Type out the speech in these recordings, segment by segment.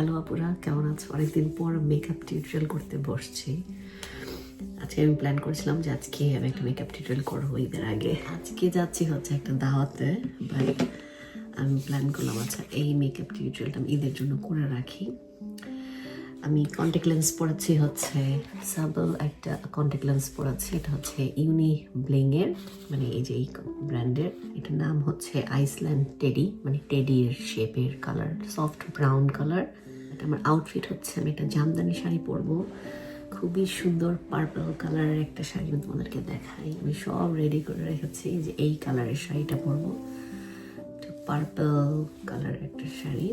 Hello আপুরা, কেমন আছো? অনেকদিন পর মেকআপ টিউটোরিয়াল করতে বসছি। আজকে আমি প্ল্যান করেছিলাম যে আজকে আমি একটা মেকআপ টিউটোরিয়াল করবো ঈদের আগে। আজকে যাচ্ছি হচ্ছে একটা দাওয়াতে, বাট আমি প্ল্যান করলাম আচ্ছা এই মেকআপ টিউটোরিয়ালটা আমি ঈদের জন্য করে রাখি। আমি কন্ট্যাক্ট লেন্স পড়াচ্ছি হচ্ছে সাবল একটা কন্ট্যাক্ট লেন্স পড়াচ্ছি। এটা হচ্ছে ইউনি ব্লিংয়ের, মানে এই যে এই ব্র্যান্ডের। এটার নাম হচ্ছে আইসল্যান্ড টেডি, মানে টেডির শেপের কালার, সফট ব্রাউন কালার। এটা আমার আউটফিট হচ্ছে, আমি একটা জামদানি শাড়ি পরবো, খুবই সুন্দর পার্পল কালারের একটা শাড়ি। আমি তোমাদেরকে দেখাই, আমি সব রেডি করে রেখেছি যে এই কালারের শাড়িটা পরবো, পার্পল কালারের একটা শাড়ি।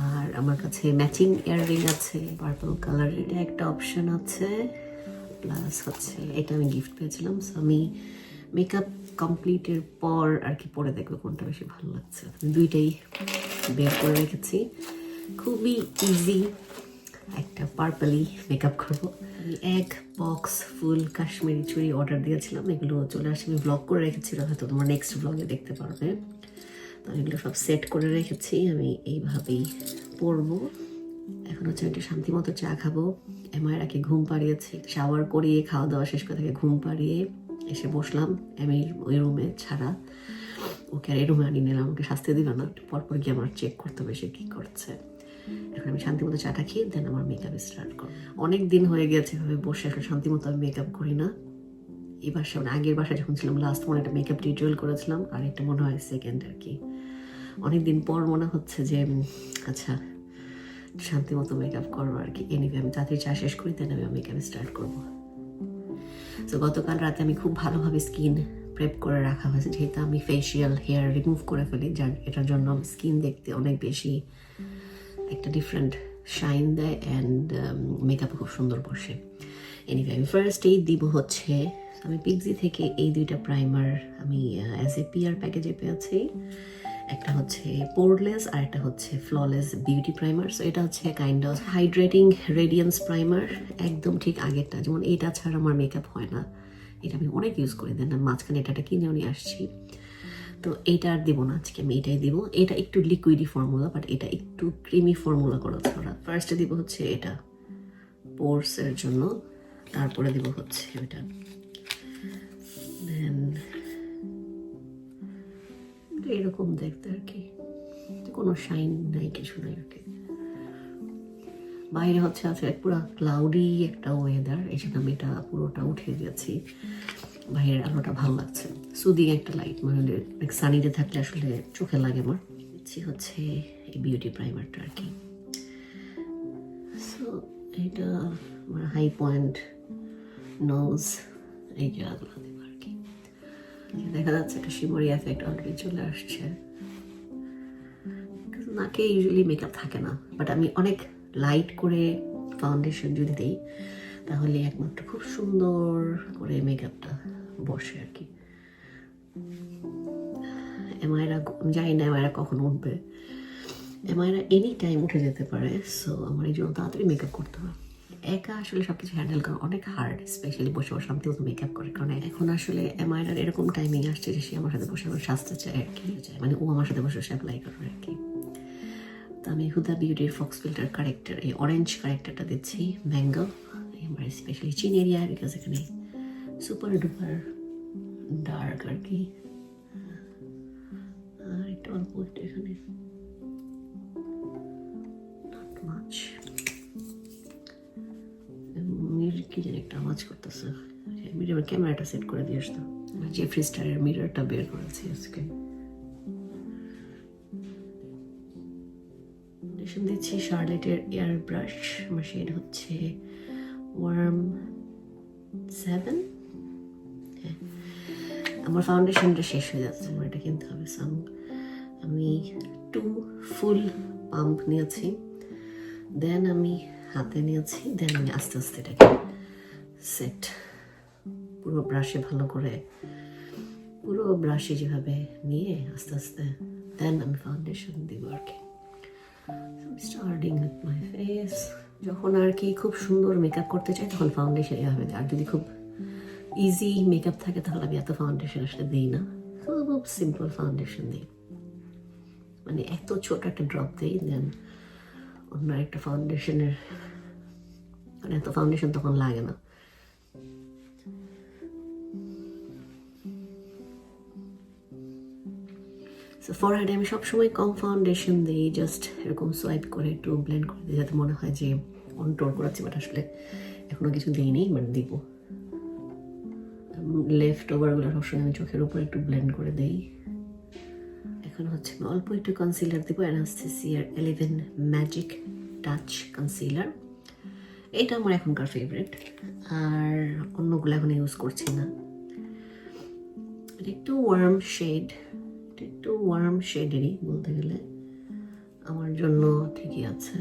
আর আমার কাছে ম্যাচিং ইয়াররিং আছে পার্পল কালার, এটা একটা অপশন আছে। প্লাস হচ্ছে এটা আমি গিফট পেয়েছিলাম, সো আমি মেকআপ কমপ্লিটের পর আর কি পরে দেখবো কোনটা বেশি ভালো লাগছে। আমি দুইটাই বের করে রেখেছি, খুবই ইজি একটা পার্পলি মেকআপ করবো। আমি এক বক্স ফুল কাশ্মীরি চুড়ি অর্ডার দিয়েছিলাম, এগুলো চলে আসে, আমি ব্লগ করে রেখেছিলাম, হয়তো তোমার নেক্সট ব্লগে দেখতে পারবে। তো এগুলো সব সেট করে রেখেছি, আমি এইভাবেই পরবো। এখন হচ্ছে একটা শান্তি মতো চা খাবো। এমায়রাকে ঘুম পাড়িয়েছি, শাওয়ার করিয়ে খাওয়া দাওয়া শেষ করে তাকে ঘুম পাড়িয়ে এসে বসলাম। আমি ওই রুমে ছাড়া, ওকে আর এই রুমে আনি নিলাম, ওকে শাস্তি দিলাম না, পরপর গিয়ে আমার চেক করতে হবে সে কী করছে। এখন আমি শান্তি মতো চাটা খেয়ে দেন আমার মেকআপ স্টার্ট করবো। অনেক দিন হয়ে গেছে এভাবে বসে আসলে শান্তি মতো আমি মেকআপ করি না। এই বাসায় মানে আগের বাসায় যখন ছিলাম লাস্ট মনে একটা মেকআপ টিউটোরিয়াল করেছিলাম, আর একটা মনে হয় সেকেন্ড আর কি। অনেকদিন পর মনে হচ্ছে যে আচ্ছা শান্তি মতো মেকআপ করবো আর কি। এনিওয়ে আমি তাড়াতাড়ি চা শেষ করি, দেন আমি মেকআপ স্টার্ট করবো। তো গতকাল রাতে আমি খুব ভালোভাবে স্কিন প্রেপ করে রাখা হয়েছে, যেহেতু আমি ফেসিয়াল হেয়ার রিমুভ করে ফেলি, যার এটার জন্য স্কিন দেখতে অনেক বেশি একটা ডিফারেন্ট শাইন দেয় অ্যান্ড মেকআপ খুব সুন্দর বসে। এনিওয়ে আমি ফার্স্টেই দিব হচ্ছে, আমি পিক্সি থেকে এই দুইটা প্রাইমার আমি অ্যাজ এ পিআর প্যাকেজে পেয়েছি। একটা হচ্ছে পোরলেস আর একটা হচ্ছে ফ্ললেস বিউটি প্রাইমার। সো এটা হচ্ছে kind of hydrating radiance primer, একদম ঠিক আগেরটা। যেমন এটা ছাড়া আমার মেকআপ হয় না, এটা আমি অনেক ইউজ করি, দেন মাঝখানে এটা কিনেও নিয়ে আসছি। তো এইটা আর দিব না আজকে, আমি এটাই দিব। এটা একটু লিকুইডি ফর্মুলা, বাট এটা একটু ক্রিমি ফর্মুলা করেছে ওরা। ফার্স্টে দিব হচ্ছে এটা পোরসের জন্য, তারপরে দিব হচ্ছে এটা, দেন এরকম দেখতে আর কি, কোনো শাইন নাই, কিছু নাই আর কি। বাইরে হচ্ছে আছে পুরো ক্লাউডি একটা ওয়েদার, এই জন্য আমি এটা পুরোটা উঠিয়ে দিয়েছি। বাইরের আলোটা ভালো লাগছে, সুদিং একটা লাইট, মানে সানিতে থাকলে আসলে চোখে লাগে আমার। দিচ্ছি হচ্ছে এই বিউটি প্রাইমারটা আর কি। সো এটা আমার হাই পয়েন্ট, নোজ, এই জায়গাগুলো দেবো আর কি। দেখা যাচ্ছে একটা শিমরি এফেক্ট অলরেডি চলে আসছে। নাকে ইউজুয়ালি মেকআপ থাকে না, বাট আমি অনেক লাইট করে ফাউন্ডেশন যদি দিই তাহলে একমাত্র খুব সুন্দর করে মেকআপটা বসে আর কি। এমায়রা জানি না এমায়রা কখন উঠবে, এমায়রা এনি টাইম উঠে যেতে পারে। সো আমার এই জন্য তাড়াতাড়ি মেকআপ করতে হয়। একা আসলে সব কিছু হ্যান্ডেল করা অনেক হার্ড, স্পেশালি বসে বসে শান্তি মতো মেকআপ করে। কারণ এখন আসলে এমায়রার এরকম টাইমিং আসছে যে সে আমার সাথে বসে আমার সাজতে চায় আর কি, মানে ও আমার সাথে বসে বসে অ্যাপ্লাই করবে আর কি। তো আমি হুদা বিউটির ফক্স ফিল্টার কারেক্টার, এই অরেঞ্জ কারেক্টারটা দিচ্ছি, ম্যাঙ্গো, আমার স্পেশালি চিন এরিয়া, বিকজ এখানে সুপার ডুপার ডার্ক আর কি। আর একটু অল্প একটু এখানে, নট মাচ। মিরর কি যেন একটা আওয়াজ করতেছে, মিরর ক্যামেরাটা সেট করে দিয়ে আসতো। জেফ্রি স্টারের মিররটা বের করেছি আজকে। দিচ্ছি শার্লেটের এয়ার ব্রাশ, আমার শেড হচ্ছে ওয়ার্ম 7। আমার ফাউন্ডেশনটা শেষ হয়ে যাচ্ছে, আমার এটা কিনতে হবে। আমি 2 ফুল পাম্প নিয়েছি, দেন আমি হাতে নিয়েছি, দেন আমি আস্তে আস্তে এটাকে সেট পুরো ব্রাশে ভালো করে, পুরো ব্রাশে যেভাবে নিয়ে আস্তে আস্তে দেন আমি ফাউন্ডেশন দিব আর কি। Starting with my face. যখন আর কি খুব সুন্দর মেকআপ করতে চাই তখন ফাউন্ডেশন হবে, আর যদি খুব ইজি মেকআপ থাকে তাহলে আমি এত ফাউন্ডেশন আসলে দিই না, খুব সিম্পল ফাউন্ডেশন দিই, মানে এত ছোট একটা ড্রপ দিই, দেন অন্য একটা ফাউন্ডেশনের, মানে এত ফাউন্ডেশন তখন লাগে না। সো ফরহেডে আমি সবসময় কম ফাউন্ডেশন দিই, জাস্ট এরকম সোয়াইপ করে একটু ব্লেন্ড করে দিই, যাতে মনে হয় যে কন্ট্রোল করাচ্ছি, বাট আসলে এখনো কিছু দিইনি, বাট দিব। লেফট ওভারগুলো সবসময় আমি চোখের উপর একটু ব্লেন্ড করে দিই। এখন হচ্ছে অল্প একটু কনসিলার দিব, অ্যানাস্টেসিয়ার 11 ম্যাজিক টাচ কনসিলার। এটা আমার এখনকার ফেভারিট, আর অন্যগুলো এখন ইউজ করছি না। এটা একটু ওয়ার্ম শেড, একটু ওয়ার্ম শেডেরই বলতে গেলে, আমার জন্য ঠিকই আছে।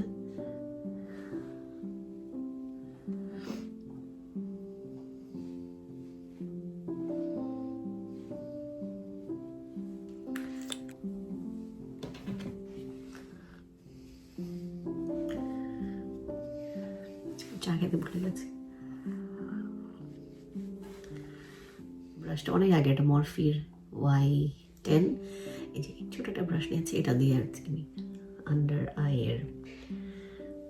চা খেতে ভুলে গেছি। ব্রাশটা অনেক আগে, এটা মরফির Y10, এই যে ছোট একটা ব্রাশ নিয়েছি, এটা দিয়ে আর কি আন্ডার আইয়ের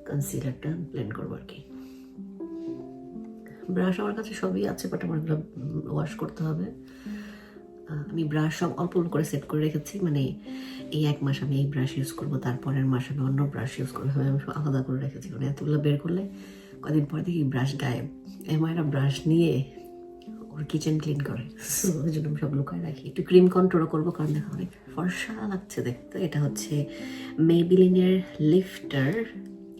কনসিলারটা ব্লেন্ড করবো আর কি। ব্রাশ আমার কাছে সবই আছে, বাট আমার ওয়াশ করতে হবে। আমি ব্রাশ সব অল্প অল্প করে সেট করে রেখেছি, মানে এই 1 মাস আমি এই ব্রাশ ইউজ করবো, তারপরের মাস আমি অন্য ব্রাশ ইউজ করবো, আমি সব আলাদা করে রেখেছি, মানে এতগুলো বের করলে কদিন পর দেখি ব্রাশ গায়েব। এমআইরা ব্রাশ নিয়ে ওর কিচেন ক্লিন করে, ওই জন্য আমি সব লুকায় রাখি। একটু ক্রিম কন্ট্রোল করবো, কারণ দেখো অনেক ফর্সা লাগছে দেখতে। এটা হচ্ছে মেবিলিনের লিফটার,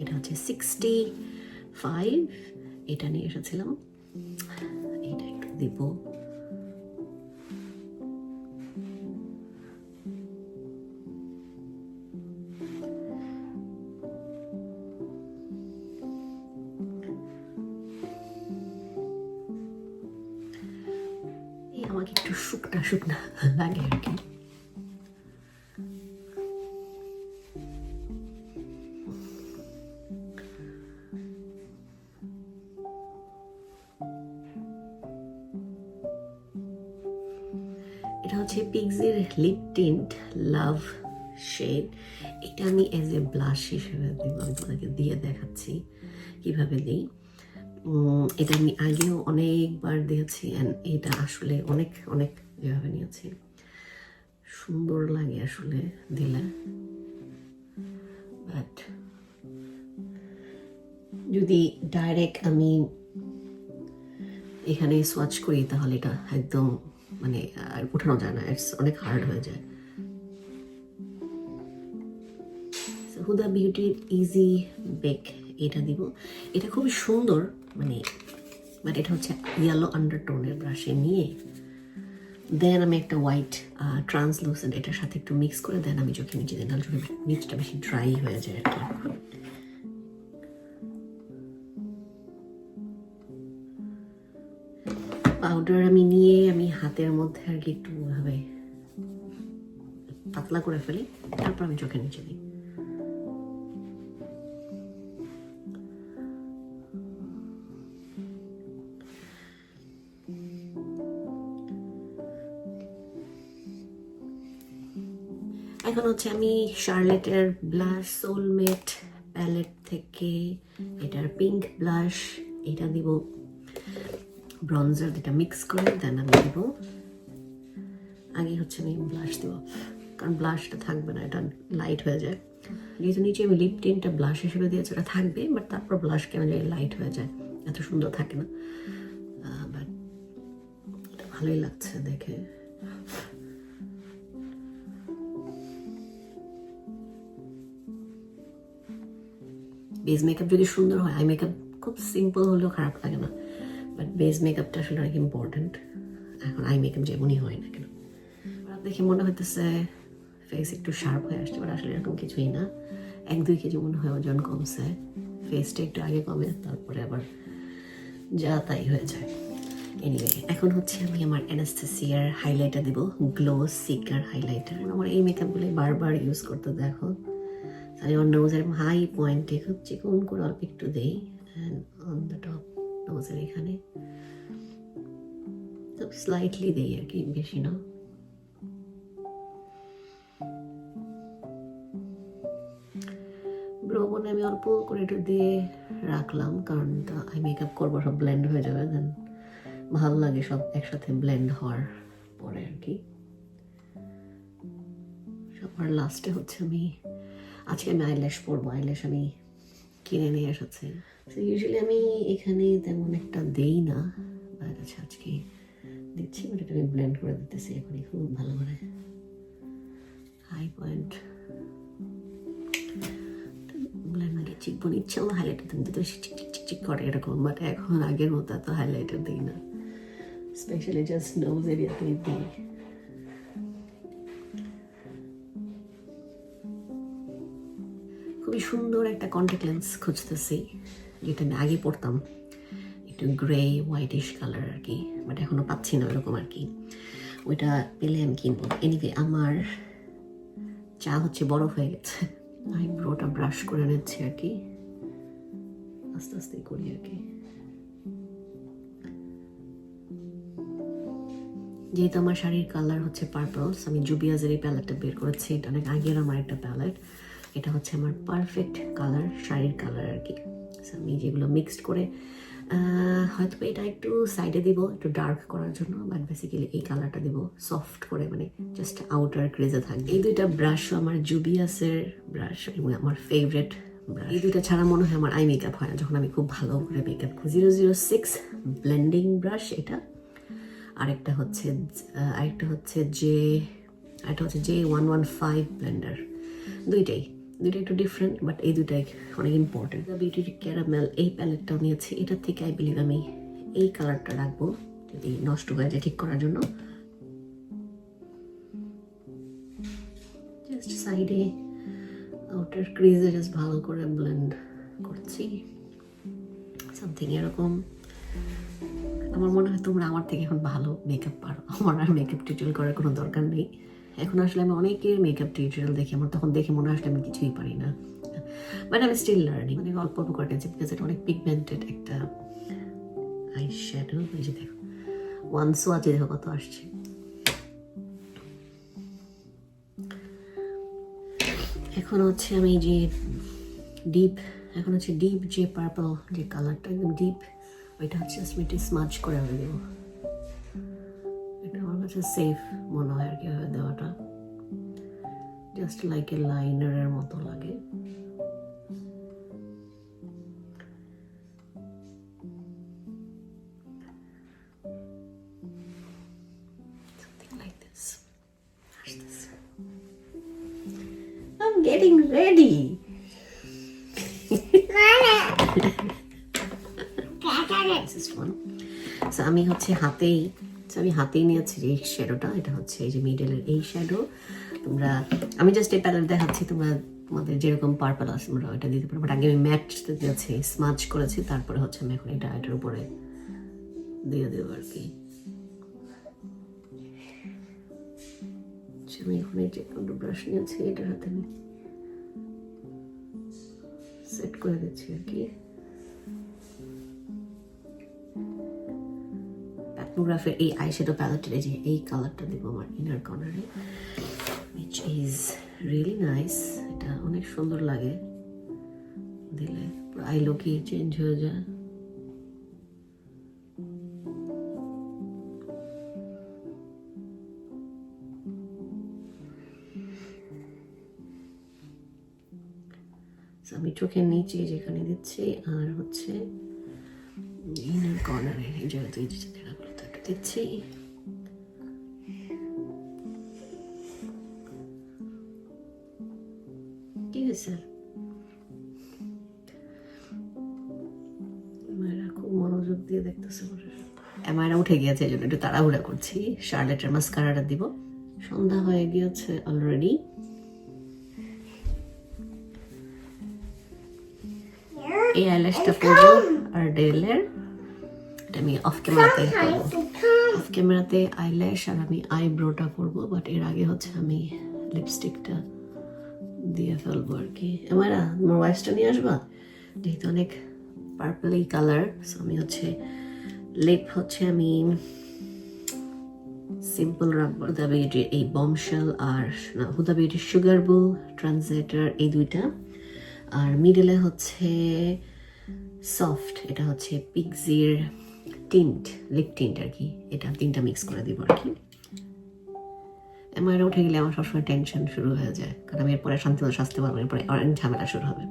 এটা হচ্ছে 65, এটা নিয়ে এসেছিলাম। এটা একটু দিব, আমাকে একটু শুকনা শুকনা লাগে আর কি। এটা হচ্ছে পিগজির লিপ টিন্ট লাভ শেড, এটা আমি এজ এ ব্লাশ হিসেবে দিব, আমি তোমাদেরকে দিয়ে দেখাচ্ছি কিভাবে দিই। এটা আমি আগেও অনেকবার দিয়েছি, অ্যান্ড এটা আসলে অনেক অনেক যেভাবে নিয়েছি সুন্দর লাগে আসলে দিলে, বাট যদি ডাইরেক্ট আমি এখানে সোয়াচ করি তাহলে এটা একদম মানে উঠানো যায় না, ইটস অনেক হার্ড হয়ে যায়। হুদা বিউটির ইজি বেক এটা দিব, এটা খুবই সুন্দর, মানে বাট এটা হচ্ছে ইয়েলো আন্ডারটোনের ব্রাশে নিয়ে দেন আমি একটা হোয়াইট ট্রান্সলুসেন্ট এটার সাথে একটু মিক্স করে দেন আমি চোখে নিচে দিই, নাহলে চোখের নিচটা বেশি ড্রাই হয়ে যায় আর কি। পাউডার আমি নিয়ে আমি হাতের মধ্যে আর কি একটু ভাবে পাতলা করে ফেলি, তারপর আমি চোখের নিচে দিই। এখন হচ্ছে আমি শার্লেটের ব্লাশ সোলমেট প্যালেট থেকে এটার পিঙ্ক ব্লাশ, এটা দিব ব্রঞ্জার, যেটা মিক্স করে দেন আমি দিব। আগে হচ্ছে আমি ব্লাশ দিব, কারণ ব্লাশটা থাকবে না, এটা লাইট হয়ে যায়। যেহেতু নিচে আমি লিপ টিনটা ব্লাশ হিসেবে দিয়েছি, ওটা থাকবে, বাট তারপর ব্লাশ কেমন যায় লাইট হয়ে যায়, এত সুন্দর থাকে না, বাট ভালোই লাগছে দেখে। বেস মেকআপ যদি সুন্দর হয়, আই মেকআপ খুব সিম্পল হলেও খারাপ লাগে না, বাট বেস মেকআপটা আসলে অনেক ইম্পর্টেন্ট। এখন আই মেকআপ যেমনই হয় না কেন, দেখে মনে হইতেছে ফেস একটু শার্প হয়ে আসছে, বাট আসলে এরকম কিছুই না। 1-2 কেজি মনে হয় ওজন কমছে, ফেসটা একটু আগে কমে, তারপরে আবার যা তাই হয়ে যায়। এনিওয়ে এখন হচ্ছে আমি আমার অ্যানাস্থেসিয়ার হাইলাইটার দিব, গ্লো সিকার হাইলাইটার। আমার এই মেকআপগুলো বারবার ইউজ করতে দেখো, আমি আমার নোজের হাই পয়েন্টে খুব চিকন করে অল্প একটু দিই, অ্যান্ড অন দ্য টপ নোজের এখানে খুব স্লাইটলি দিই আর কি, বেশি না। ব্রোবনে আমি অল্প করে একটু দিয়ে রাখলাম, কারণ আই মেকআপ করবো সব ব্লেন্ড হয়ে যাবে, দেন ভালো লাগে সব একসাথে ব্লেন্ড হওয়ার পরে আর কি। সবার লাস্টে হচ্ছে আজকে আমি আইল্যাশ পরবো। আইল্যাশ আমি কিনে নিয়ে এসেছি। ইউজুয়ালি আমি এখানে তেমন একটা দেই না, বাট আজকে দিচ্ছি। বাট এটা আমি ব্লেন্ড করে দিতেছি এখনই খুব ভালো করে। হাই পয়েন্ট ব্লেন্ড আগে চিকবন ইচ্ছা হলো হাইলাইটার দিতে, তো চিক চিক চিক চিক করে এরকম, বাট এখন আগের মতো এত হাইলাইটার দিই না, স্পেশালি জাস্ট নোজ এরিয়াতে দিই। খুবই সুন্দর একটা কন্ট্যাক্ট লেন্স খুঁজতেছি, যেটা আমি আগে পড়তাম, একটু গ্রে হোয়াইটিশ কালার আর কি, বাট এখনো পাচ্ছি না ওরকম আর কি। ওইটা পেলে আমি কিনবো। এনিওয়ে আমার চা হচ্ছে বরফ হয়ে গেছে, আইব্রোটা ব্রাশ করে নিচ্ছি আর কি, আস্তে আস্তে করি আর কি। যেহেতু আমার শাড়ির কালার হচ্ছে পার্পলস, আমি জুবিয়াজের এই প্যালেটটা বের করেছি, এটা অনেক আগের আমার একটা প্যালেট। এটা হচ্ছে আমার পারফেক্ট কালার, শাড়ির কালার আর কি। আমি যেগুলো মিক্সড করে হয়তো এটা একটু সাইডে দিব একটু ডার্ক করার জন্য, বাট বেসিক্যালি এই কালারটা দিব সফট করে, মানে জাস্ট আউটার ক্রেজে থাকবে। এই দুইটা ব্রাশও আমার জুবিয়াসের ব্রাশ এবং আমার ফেভারিট ব্রাশ। এই দুইটা ছাড়া মনে হয় আমার আই মেকআপ হয় না, যখন আমি খুব ভালো করে মেকআপ করি। 006 ব্লেন্ডিং ব্রাশ এটা, আরেকটা হচ্ছে J115 ব্লেন্ডার। দুইটাই একটু ডিফারেন্ট, বাট এই দুইটাই অনেক ইম্পর্টেন্ট। বিউটি ক্যারামেল এই প্যালেটটাও নিয়েছি, এটার থেকে আই বিলিভ আমি এই কালারটা রাখবো যদি নষ্ট হয়ে যায় ঠিক করার জন্য। জাস্ট সাইডে আউটার ক্রিজে জাস্ট ভালো করে ব্লেন্ড করছি, সামথিং এরকম। আমার মনে হয় তোমরা আমার থেকে এখন ভালো মেকআপ পারো, আমার আর মেকআপ টিউটোরিয়াল করার কোনো দরকার নেই। এখন আসলে আমি অনেকের মেকআপ টিউটোরিয়াল দেখি, আমার তখন দেখে মনে আসলে আমি কিছুই পারি না, বাট আমি স্টিল লার্নিং। মানে অল্প অল্প করে নিয়েছি, বিকজ এটা অনেক পিগমেন্টেড একটা আই শ্যাডো। এই যে দেখো 1 সোয়াচে দেখো কত আসছে। এখন হচ্ছে আমি যে ডিপ যে পার্পল যে কালারটা একদম ডিপ, ওইটা হচ্ছে স্মিটি স্মাচ করে আমি দেবো। এটা আমার কাছে সেফ মনে হয় আর কি দেওয়াটা, জাস্ট লাইক এ লাইনারের মতো লাগে। Something like this. I'm getting ready. This is fun. So আমি হচ্ছে হাতেই নিয়েছি এই শ্যাডোটা। এটা হচ্ছে এই যে মিডলের এই শ্যাডো। আমি জাস্ট এই প্যালেট দেখাচ্ছি, তোমাদের যেরকম পার্পল আছে তোমরা ওইটা দিতে পারো, বাট আগে আমি ম্যাট দিয়েছি, স্মাচ করেছি, তারপরে হচ্ছে আমি এখন এটার উপরে দিয়ে দেবো আর কি। আমি এখন এই যে ব্রাশ নিয়েছি, এটার হাতে আমি সেট করে দিচ্ছি আর কি। প্যাটনোগ্রাফের এই আইশ্যাডো প্যালেটের এই যে এই কালারটা দেবো আমার ইনার কর্নারে, which is really nice. এটা অনেক সুন্দর লাগে দিলে, পুরো আই লুকই চেঞ্জ হয়ে যায়। আমি চোখের নিচে যেখানে দিচ্ছি, আর হচ্ছে ইনার কর্নারে এই জায়গাতে এই জায়গাগুলো তো একটু দিচ্ছি। কি হয়েছে? মায়েরা খুব মনোযোগ দিয়ে দেখতেছে, মায়েরা উঠে গিয়েছে, এই জন্য একটু তাড়াহুড়া করছি। শার্লেটের মাস্কারাটা দিব, সন্ধ্যা হয়ে গিয়েছে অলরেডি। এই আইল্যাশটা পরবো আর ডেলের, এটা আমি অফ ক্যামেরাতে আইল্যাশ আর আমি আইব্রোটা করবো, বাট এর আগে হচ্ছে আমি লিপস্টিকটা দিয়ে ফেলবো আর কি। তোমার ওয়াইফসটা নিয়ে আসবা, যেহেতু অনেক পার্পল এই কালার। আমি হচ্ছে লিপ হচ্ছে আমি সিম্পল রাখবো। হুদা বিউটির এই বমশেল আর হুদা বিউটির সুগার বুল ট্রান্সলেটার এই দুইটা, আর মিডলে হচ্ছে সফট, এটা হচ্ছে পিক্সির টিন্ট, লিপ টিন্ট আর কি। এটা 3টা মিক্স করে দিব আর কি। আমার উঠে গেলে আমার সবসময় টেনশন শুরু হয়ে যায়, কারণ আমি এরপরে শান্তি মতো সাজতে পারবো, এরপরে অনেক ঝামেলা শুরু হবে।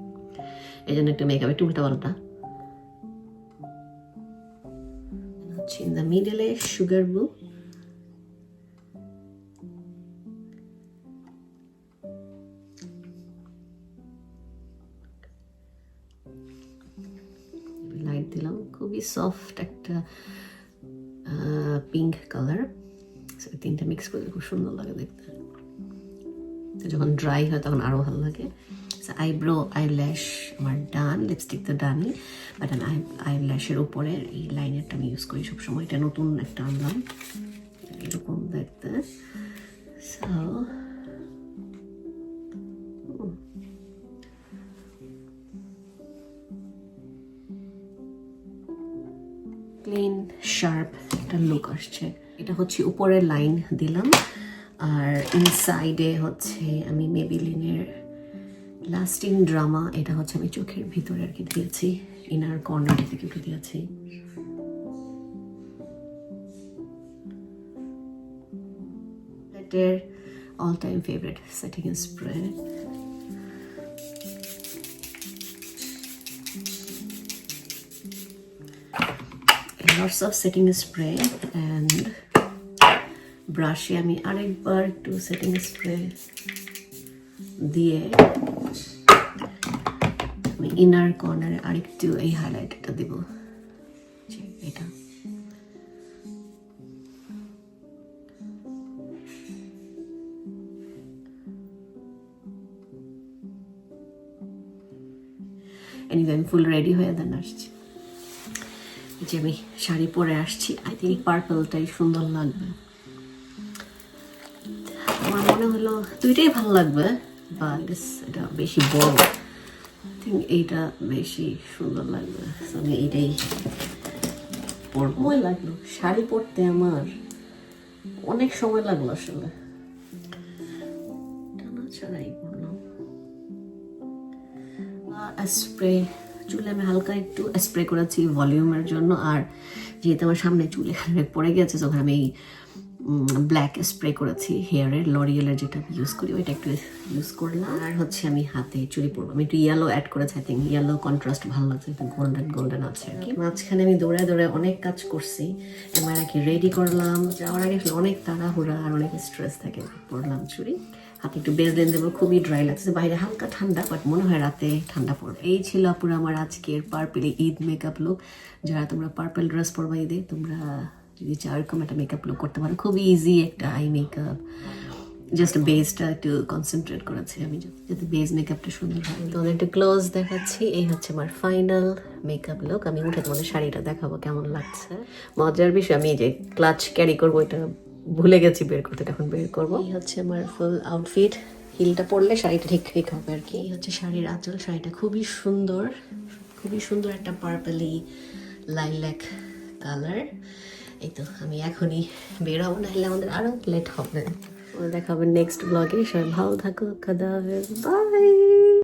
এই জন্য একটু মেকআপ একটু উল্টা পাল্টা। হচ্ছে ইন দ্য মিডলে সুগার ব্লু, লাইট দিলাম, খুবই সফট একটা পিঙ্ক কালার। 3টা মিক্স করে খুব সুন্দর লাগে দেখতে। তো যখন ড্রাই হয় তখন আরো ভালো লাগে। আইব্রো আইল্যাশ আমার ডান, লিপস্টিক তো ডানই, বাট আইল্যাশের উপরে এই লাইনারটা আমি ইউজ করি সবসময়। এটা নতুন একটা আনলাম, এরকম দেখতে। সো ক্লিন শার্প একটা লুক আসছে। এটা হচ্ছে উপরের লাইন দিলাম, আর ইনসাইডে হচ্ছে আমি মেবিলিনের লাস্টিং ড্রামা, এটা হচ্ছে আমি চোখের ভিতরে আর কি দিয়েছি, ইনার কর্নার থেকে একটু দিয়েছি। এটার all time favourite setting spray. Lots of setting spray and ব্রাশে আমি আরেকবার একটু সেটিং স্প্রে দিয়ে আমি ইনার কর্নারে আরেকটু এই হাইলাইটারটা দেব। এটা এনিওয়ে আমি ফুল রেডি হয়ে দেন আসছি। যে আমি শাড়ি পরে আসছি, আই থিঙ্ক পার্পলটাই সুন্দর লাগবে। আমার মনে হলো দুইটাই ভালো লাগবে, বাট এটা বেশি বড়, থিঙ্ক এইটা বেশি সুন্দর লাগবে। আমি এইটাই পরবো। সময় লাগলো শাড়ি পরতে, আমার অনেক সময় লাগলো আসলে, টানা ছাড়াই পরলাম। স্প্রে চুলে আমি হালকা একটু স্প্রে করেছি ভলিউমের জন্য, আর যেহেতু আমার সামনে চুল এখানে পড়ে গেছে তখন আমি ব্ল্যাক স্প্রে করেছি হেয়ারের, লরিয়েলের যেটা ইউজ করি ওইটা একটু ইউজ করলাম। আর হচ্ছে আমি হাতে চুড়ি পরবো, আমি একটু ইয়েলো অ্যাড করেছি, আই থিঙ্ক ইয়েলো কন্ট্রাস্ট ভালো লাগছে, একটু গোল্ডেন গোল্ডেন আছে আর কি। মাঝখানে আমি দৌড়ে দৌড়ে অনেক কাজ করছি, আমার আর কি রেডি করলাম, যাওয়ার আগে অনেক তাড়াহুড়া আর অনেক স্ট্রেস থাকে। পরলাম চুড়ি, হাতে একটু বেজলেন দেবো, খুবই ড্রাই লাগছে, বাইরে হালকা ঠান্ডা, বাট মনে হয় রাতে ঠান্ডা পড়বে। এই ছিল পুরো আমার আজকের পার্পল ঈদ মেকআপ লুক। যারা তোমরা পার্পল ড্রেস পরবা ঈদে, তোমরা যদি চাও এরকম একটা মেকআপ লুক করতে পারো, খুবই ইজি একটা আই মেকআপ, জাস্ট বেসটা একটু কনসেন্ট্রেট করেছি আমি যাতে বেস মেকআপটা সুন্দর হয়। তো একটু ক্লোজ দেখাচ্ছি, এই হচ্ছে আমার ফাইনাল মেকআপ লুক। আমি উঠে তোমাদের শাড়িটা দেখাবো কেমন লাগছে। মজার বিষয়, আমি যে ক্লাচ ক্যারি করবো এটা ভুলে গেছি বের করতে, এখন বের করবো। এই হচ্ছে আমার ফুল আউটফিট, হিলটা পরলে শাড়িটা ঠিক ঠিক হবে আর কি। এই হচ্ছে শাড়ির আঁচল, শাড়িটা খুবই সুন্দর, খুবই সুন্দর একটা পার্পলি লাইল্যাক কালার। এই তো আমি এখনই বের হবো, নাহলে আমাদের আরো লেট হবে। দেখা হবে নেক্সট ব্লগে। সবাই ভালো থাকো, খাদা, বাই।